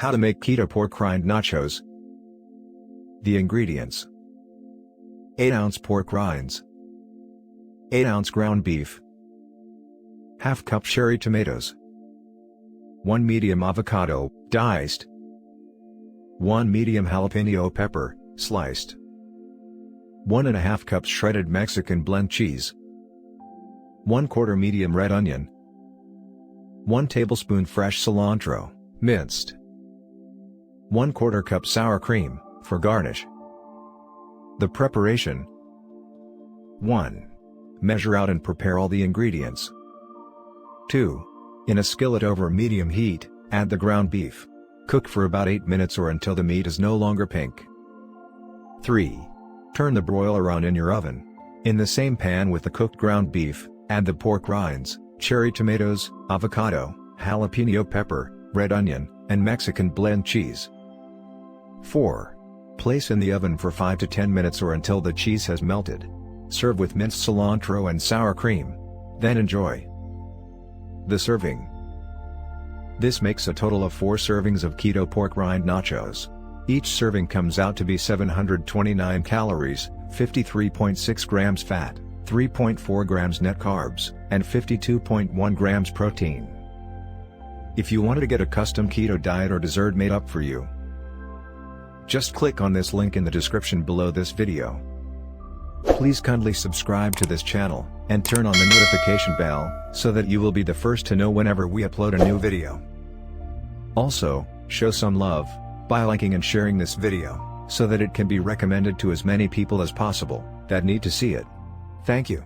How to make keto pork rind nachos. The ingredients: 8-ounce pork rinds, 8-ounce ground beef, ½ cup cherry tomatoes, 1 medium avocado, diced, 1 medium jalapeno pepper, sliced, 1½ cups shredded Mexican blend cheese, 1/4 medium red onion, 1 tablespoon fresh cilantro, minced, 1/4 cup sour cream, for garnish. The preparation: 1. Measure out and prepare all the ingredients. 2. In a skillet over medium heat, add the ground beef. Cook for about 8 minutes or until the meat is no longer pink. 3. Turn the broiler on in your oven. In the same pan with the cooked ground beef, add the pork rinds, cherry tomatoes, avocado, jalapeno pepper, red onion, and Mexican blend cheese. 4. Place in the oven for 5 to 10 minutes or until the cheese has melted. Serve with minced cilantro and sour cream. Then enjoy. The serving. This makes a total of 4 servings of keto pork rind nachos. Each serving comes out to be 729 calories, 53.6 grams fat, 3.4 grams net carbs, and 52.1 grams protein. If you wanted to get a custom keto diet or dessert made up for you, just click on this link in the description below this video. Please kindly subscribe to this channel, and turn on the notification bell, so that you will be the first to know whenever we upload a new video. Also, show some love, by liking and sharing this video, so that it can be recommended to as many people as possible, that need to see it. Thank you.